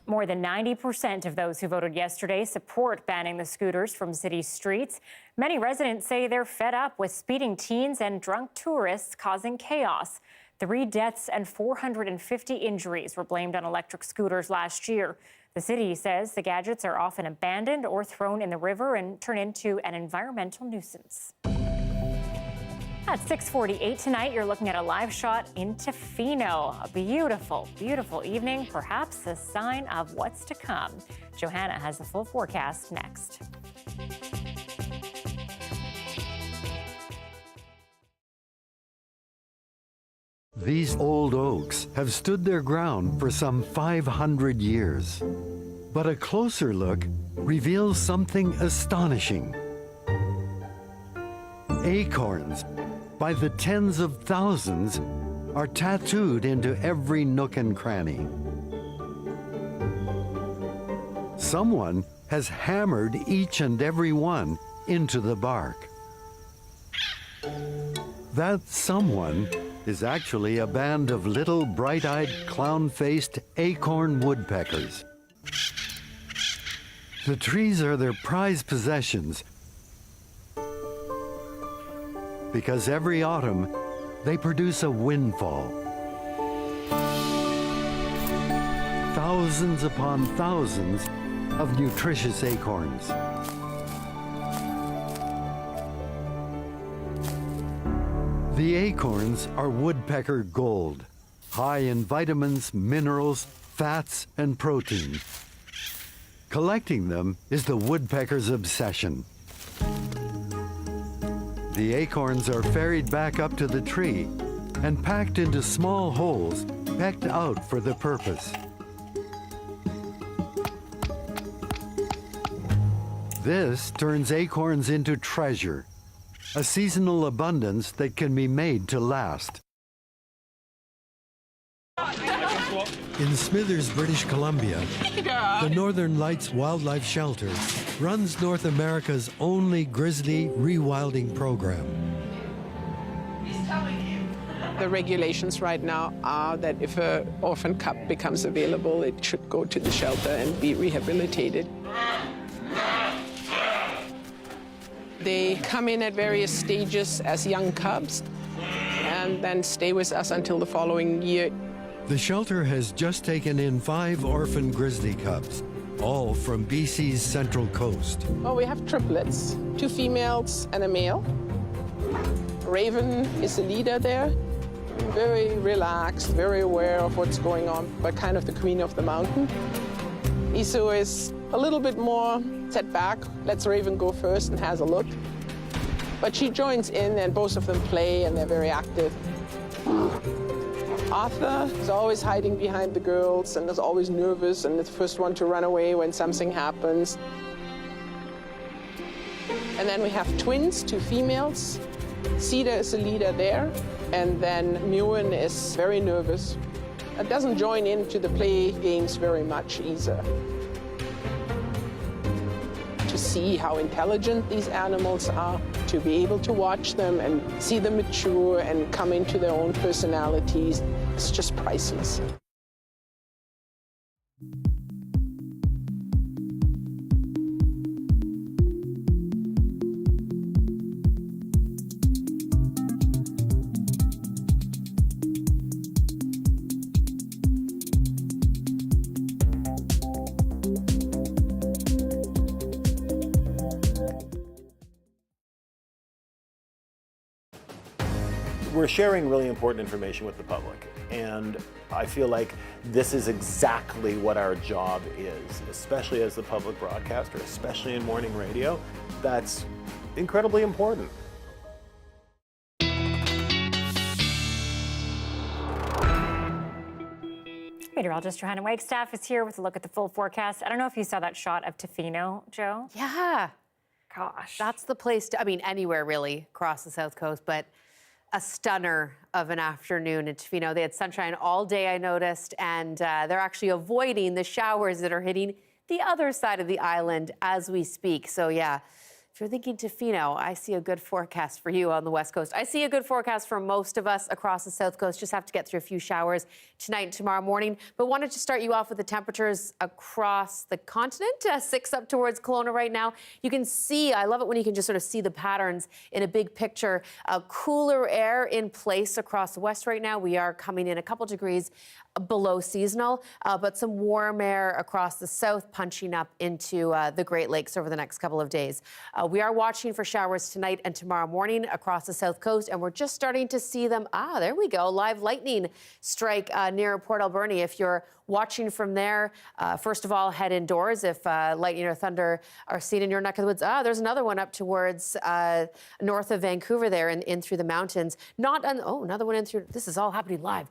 More than 90% of those who voted yesterday support banning the scooters from city streets. Many residents say they're fed up with speeding teens and drunk tourists causing chaos. 3 deaths and 450 injuries were blamed on electric scooters last year. The city says the gadgets are often abandoned or thrown in the river and turn into an environmental nuisance. At 6:48 tonight, you're looking at a live shot in Tofino. A beautiful, beautiful evening, perhaps a sign of what's to come. Johanna has the full forecast next. These old oaks have stood their ground for some 500 years. But a closer look reveals something astonishing. Acorns by the tens of thousands, are tattooed into every nook and cranny. Someone has hammered each and every one into the bark. That someone is actually a band of little bright-eyed, clown-faced acorn woodpeckers. The trees are their prized possessions because every autumn they produce a windfall. Thousands upon thousands of nutritious acorns. The acorns are woodpecker gold, high in vitamins, minerals, fats, and protein. Collecting them is the woodpecker's obsession. The acorns are ferried back up to the tree and packed into small holes pecked out for the purpose. This turns acorns into treasure, a seasonal abundance that can be made to last. In Smithers, British Columbia, the Northern Lights Wildlife Shelter runs North America's only grizzly rewilding program. The regulations right now are that if an orphan cub becomes available, it should go to the shelter and be rehabilitated. They come in at various stages as young cubs and then stay with us until the following year. The shelter has just taken in 5 orphan grizzly cubs, all from BC's Central Coast. Oh, we have triplets, 2 females and a male. Raven is the leader there, very relaxed, very aware of what's going on, but kind of the queen of the mountain. Iso is a little bit more set back, lets Raven go first and has a look. But she joins in and both of them play and they're very active. Arthur is always hiding behind the girls and is always nervous and the first one to run away when something happens. And then we have twins, 2 females. Cedar is the leader there, and then Muin is very nervous. It doesn't join into the play games very much either. To see how intelligent these animals are, to be able to watch them and see them mature and come into their own personalities, it's just priceless. We're sharing really important information with the public, and I feel like this is exactly what our job is, especially as the public broadcaster, especially in morning radio. That's incredibly important. Meteorologist Johanna Wagstaffe is here with a look at the full forecast. I don't know if you saw that shot of Tofino, Joe. Yeah. Gosh. That's the place to, I mean, anywhere really across the South Coast, but a stunner of an afternoon in Tofino. They had sunshine all day, I noticed, and they're actually avoiding the showers that are hitting the other side of the island as we speak. So yeah, if you're thinking Tofino, I see a good forecast for you on the West Coast. I see a good forecast for most of us across the South Coast. Just have to get through a few showers tonight and tomorrow morning. But wanted to start you off with the temperatures across the continent. 6 up towards Kelowna right now. You can see, I love it when you can just sort of see the patterns in a big picture. Cooler air in place across the west right now. We are coming in a couple degrees below seasonal, but some warm air across the south punching up into the Great Lakes over the next couple of days. We are watching for showers tonight and tomorrow morning across the South Coast, and we're just starting to see them. There we go. Live lightning strike near Port Alberni. If you're watching from there. First of all, head indoors if lightning or thunder are seen in your neck of the woods. There's another one up towards north of Vancouver there and in through the mountains. Another one in through, this is all happening live.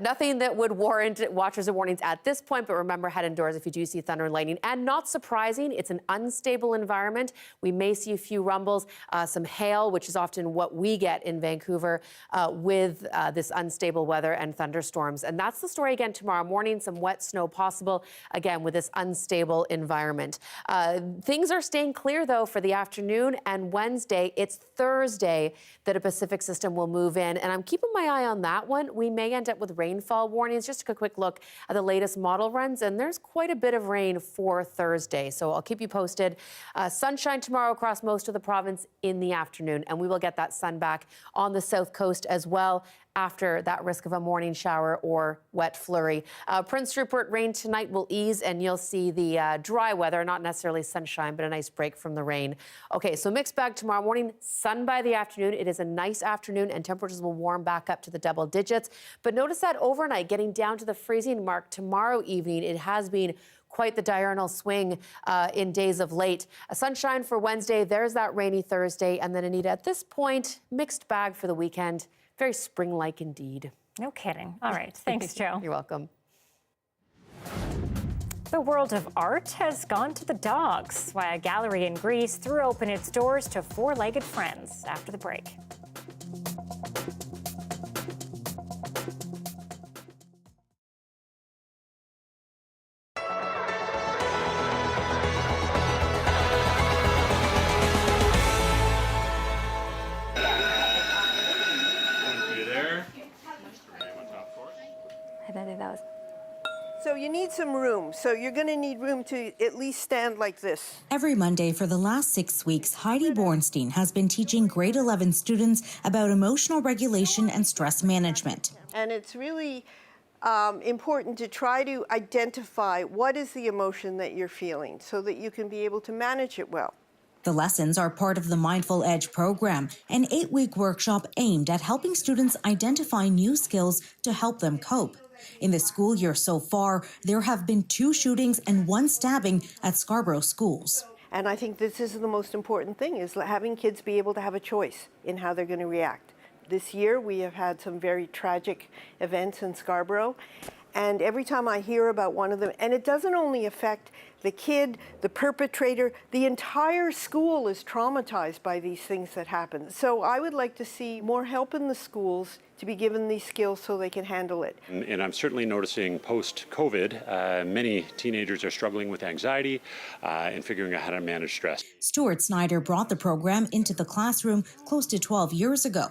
Nothing that would warrant watchers or warnings at this point, but remember, head indoors if you do see thunder and lightning. And not surprising, it's an unstable environment. We may see a few rumbles, some hail, which is often what we get in Vancouver with this unstable weather and thunderstorms. And that's the story again tomorrow morning. Some wet snow possible, again, with this unstable environment. Things are staying clear, though, for the afternoon and Wednesday. It's Thursday that a Pacific system will move in, and I'm keeping my eye on that one. We may end up with rainfall warnings. Just a quick look at the latest model runs, and there's quite a bit of rain for Thursday, so I'll keep you posted. Sunshine tomorrow across most of the province in the afternoon, and we will get that sun back on the south coast as well after that risk of a morning shower or wet flurry. Prince Rupert, rain tonight will ease, and you'll see the dry weather, not necessarily sunshine, but a nice break from the rain. Okay, so mixed bag tomorrow morning, sun by the afternoon. It is a nice afternoon, and temperatures will warm back up to the double digits. But notice that overnight, getting down to the freezing mark tomorrow evening. It has been quite the diurnal swing in days of late. Sunshine for Wednesday, there's that rainy Thursday, and then Anita, at this point, mixed bag for the weekend. Very spring-like indeed. No kidding. All right. Thanks, Jo. You're welcome. The world of art has gone to the dogs, why a gallery in Greece threw open its doors to four-legged friends after the break. So you need some room. So you're going to need room to at least stand like this. Every Monday for the last 6 weeks, Heidi Bornstein has been teaching grade 11 students about emotional regulation and stress management. And it's really important to try to identify what is the emotion that you're feeling so that you can be able to manage it well. The lessons are part of the Mindful Edge program, an 8-week workshop aimed at helping students identify new skills to help them cope. In the school year so far, there have been 2 shootings and 1 stabbing at Scarborough schools. And I think this is the most important thing, is having kids be able to have a choice in how they're going to react. This year, we have had some very tragic events in Scarborough. And every time I hear about one of them, and it doesn't only affect the kid, the perpetrator, the entire school is traumatized by these things that happen. So I would like to see more help in the schools to be given these skills so they can handle it. And I'm certainly noticing post-COVID, many teenagers are struggling with anxiety and figuring out how to manage stress. Stuart Snyder brought the program into the classroom close to 12 years ago.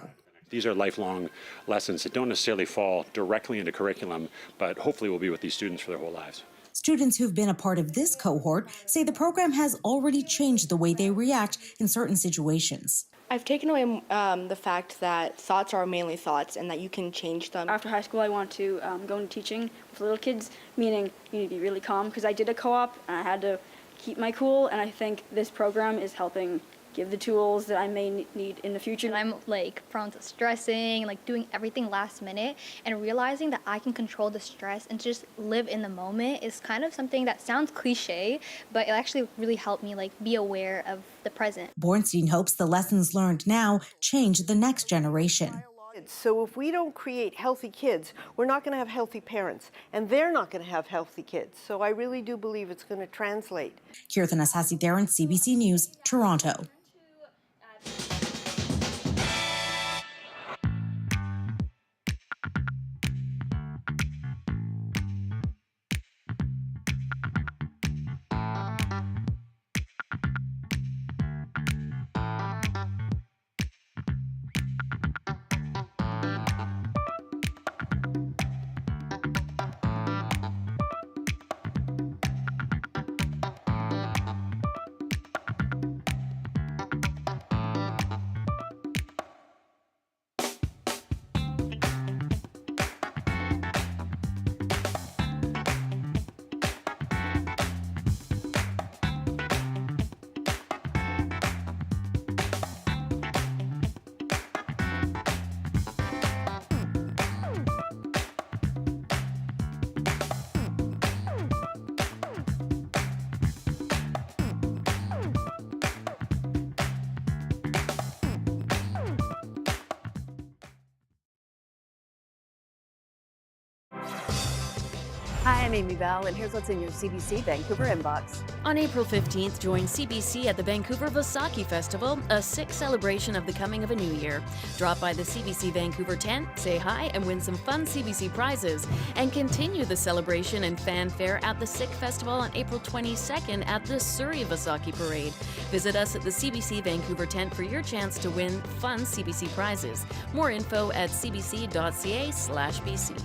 These are lifelong lessons that don't necessarily fall directly into curriculum, but hopefully will be with these students for their whole lives. Students who've been a part of this cohort say the program has already changed the way they react in certain situations. I've taken away the fact that thoughts are mainly thoughts and that you can change them. After high school, I want to go into teaching with little kids, meaning you need to be really calm, because I did a co-op and I had to keep my cool, and I think this program is helping give the tools that I may need in the future. I'm prone to stressing, doing everything last minute, and realizing that I can control the stress and just live in the moment is kind of something that sounds cliche, but it actually really helped me be aware of the present. Bornstein hopes the lessons learned now change the next generation. So if we don't create healthy kids, we're not going to have healthy parents, and they're not going to have healthy kids. So I really do believe it's going to translate. Kirtan Asasi-Darren, CBC News, Toronto. Hi, I'm Amy Bell, and here's what's in your CBC Vancouver inbox. On April 15th, join CBC at the Vancouver Vasaaki Festival, a Sikh celebration of the coming of a new year. Drop by the CBC Vancouver tent, say hi, and win some fun CBC prizes. And continue the celebration and fanfare at the Sikh Festival on April 22nd at the Surrey Vasaaki Parade. Visit us at the CBC Vancouver tent for your chance to win fun CBC prizes. More info at cbc.ca/BC.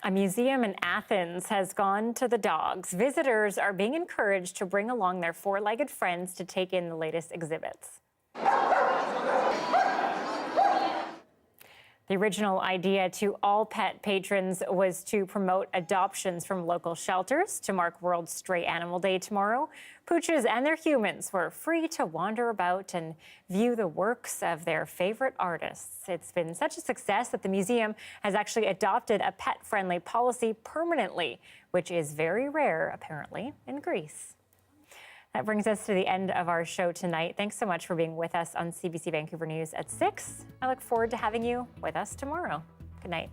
A museum in Athens has gone to the dogs. Visitors are being encouraged to bring along their four-legged friends to take in the latest exhibits. The original idea to all pet patrons was to promote adoptions from local shelters. To mark World Stray Animal Day tomorrow, pooches and their humans were free to wander about and view the works of their favorite artists. It's been such a success that the museum has actually adopted a pet-friendly policy permanently, which is very rare, apparently, in Greece. That brings us to the end of our show tonight. Thanks so much for being with us on CBC Vancouver News at 6. I look forward to having you with us tomorrow. Good night.